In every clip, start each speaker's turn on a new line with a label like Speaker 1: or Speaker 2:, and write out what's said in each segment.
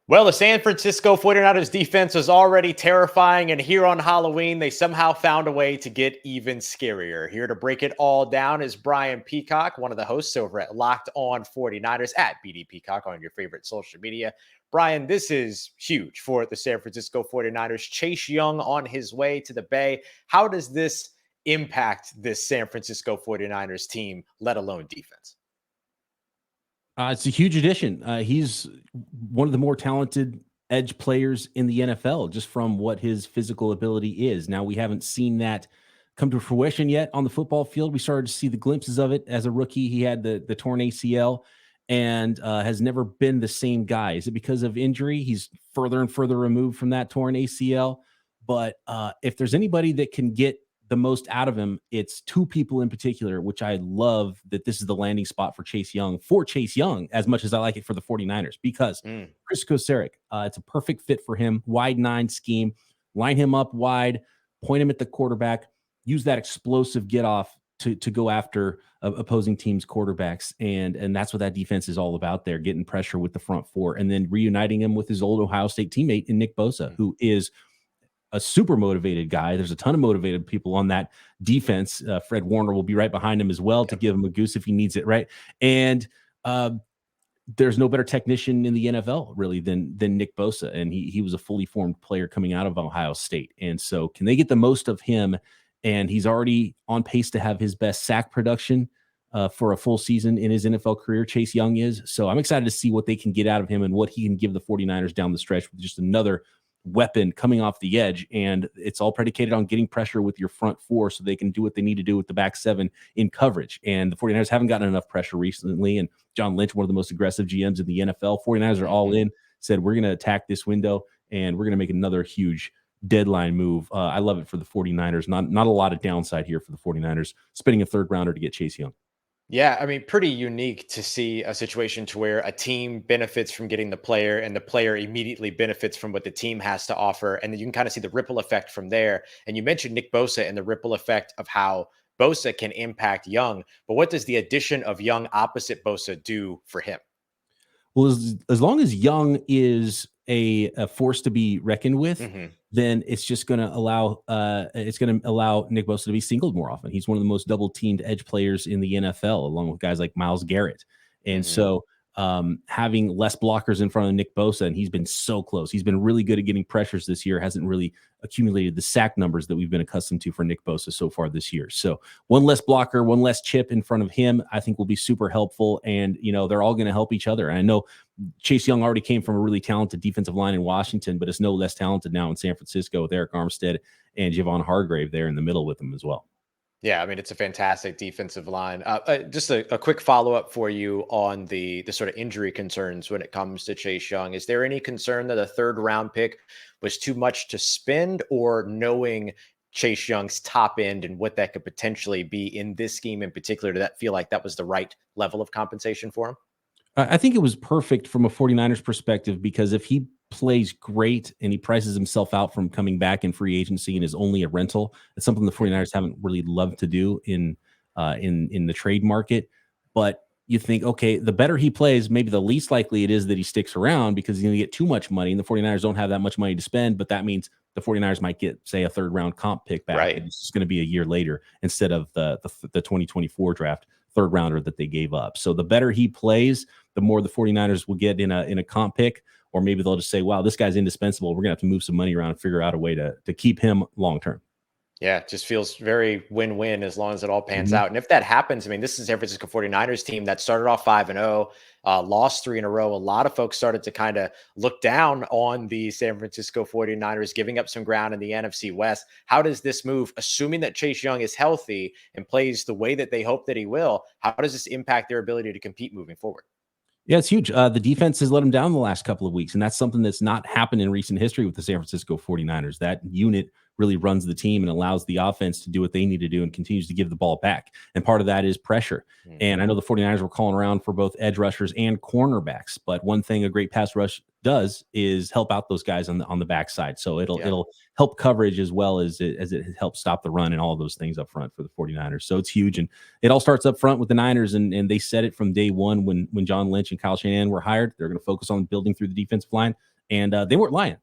Speaker 1: Well, the San Francisco 49ers defense was already terrifying, and here on Halloween, they somehow found a way to get even scarier. Here to break it all down is Brian Peacock, one of the hosts over at Locked On 49ers at BD Peacock on your favorite social media. Brian, this is huge for the San Francisco 49ers. Chase Young on his way to the Bay. How does this impact this San Francisco 49ers team, let alone defense?
Speaker 2: It's a huge addition. He's one of the more talented edge players in the NFL, just from what his physical ability is. Now, we haven't seen that come to fruition yet on the football field. We started to see the glimpses of it as a rookie. He had the torn ACL and has never been the same guy. Is it because of injury? He's further and further removed from that torn ACL. But if there's anybody that can get the most out of him, it's two people in particular, which I love that this is the landing spot for Chase Young, as much as I like it for the 49ers, because Chris Kosaric, it's a perfect fit for him. Wide 9 scheme, line him up wide, point him at the quarterback, use that explosive get off to go after opposing teams' quarterbacks. And that's what that defense is all about there, getting pressure with the front four and then reuniting him with his old Ohio State teammate in Nick Bosa, who is a super motivated guy. There's a ton of motivated people on that defense. Fred Warner will be right behind him as well to give him a goose if he needs it, right? And there's no better technician in the NFL really than Nick Bosa, and he was a fully formed player coming out of Ohio State. And so, can they get the most of him? And he's already on pace to have his best sack production for a full season in his NFL career. Chase Young is. So I'm excited to see what they can get out of him and what he can give the 49ers down the stretch with just another weapon coming off the edge. And it's all predicated on getting pressure with your front four so they can do what they need to do with the back seven in coverage. And the 49ers haven't gotten enough pressure recently. And John Lynch, one of the most aggressive GMs in the NFL, 49ers are all in, said, we're going to attack this window and we're going to make another huge deadline move. I love it for the 49ers. Not a lot of downside here for the 49ers, spending a third rounder to get Chase Young.
Speaker 1: Yeah, I mean, pretty unique to see a situation to where a team benefits from getting the player and the player immediately benefits from what the team has to offer. And then you can kind of see the ripple effect from there. And you mentioned Nick Bosa and the ripple effect of how Bosa can impact Young. But what does the addition of Young opposite Bosa do for him?
Speaker 2: Well, as long as Young is a force to be reckoned with, then it's just going to allow Nick Bosa to be singled more often. He's one of the most double teamed edge players in the NFL, along with guys like Myles Garrett. And so having less blockers in front of Nick Bosa, and he's been so close. He's been really good at getting pressures this year, hasn't really accumulated the sack numbers that we've been accustomed to for Nick Bosa so far this year. So one less blocker, one less chip in front of him, I think will be super helpful. And, they're all going to help each other. And I know Chase Young already came from a really talented defensive line in Washington, but it's no less talented now in San Francisco with Eric Armstead and Javon Hargrave there in the middle with him as well.
Speaker 1: Yeah, I mean, it's a fantastic defensive line. Just a quick follow-up for you on the sort of injury concerns when it comes to Chase Young. Is there any concern that a third-round pick was too much to spend, or knowing Chase Young's top end and what that could potentially be in this scheme in particular, did that feel like that was the right level of compensation for him?
Speaker 2: I think it was perfect from a 49ers perspective, because if he plays great and he prices himself out from coming back in free agency and is only a rental, it's something the 49ers haven't really loved to do in the trade market. But you think, okay, the better he plays, maybe the least likely it is that he sticks around, because he's going to get too much money and the 49ers don't have that much money to spend. But that means the 49ers might get, say, a third round comp pick back.
Speaker 1: Right.
Speaker 2: And it's just going to be a year later instead of the 2024 draft third rounder that they gave up. So the better he plays, the more the 49ers will get in a comp pick, or maybe they'll just say, wow, this guy's indispensable. We're going to have to move some money around and figure out a way to keep him long-term.
Speaker 1: Yeah, it just feels very win-win as long as it all pans out. And if that happens, I mean, this is San Francisco 49ers team that started off 5-0, lost 3 in a row. A lot of folks started to kind of look down on the San Francisco 49ers, giving up some ground in the NFC West. How does this move, assuming that Chase Young is healthy and plays the way that they hope that he will, how does this impact their ability to compete moving forward?
Speaker 2: Yeah, it's huge. The defense has let them down the last couple of weeks, and that's something that's not happened in recent history with the San Francisco 49ers. That unit really runs the team and allows the offense to do what they need to do and continues to give the ball back. And part of that is pressure. And I know the 49ers were calling around for both edge rushers and cornerbacks, but one thing a great pass rush does is help out those guys on the backside. So it'll help coverage as well as it helps stop the run and all of those things up front for the 49ers. So it's huge. And it all starts up front with the Niners, and they said it from day one when John Lynch and Kyle Shanahan were hired. They're going to focus on building through the defensive line. And they weren't lying.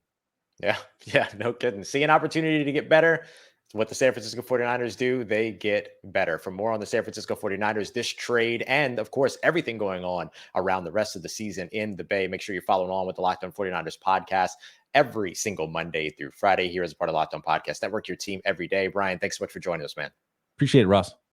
Speaker 1: Yeah. Yeah. No kidding. See an opportunity to get better. It's what the San Francisco 49ers do. They get better. For more on the San Francisco 49ers, this trade, and of course, everything going on around the rest of the season in the Bay, make sure you're following on with the Locked On 49ers podcast every single Monday through Friday here as a part of Locked On Podcast Network, your team every day. Brian, thanks so much for joining us, man.
Speaker 2: Appreciate it, Ross.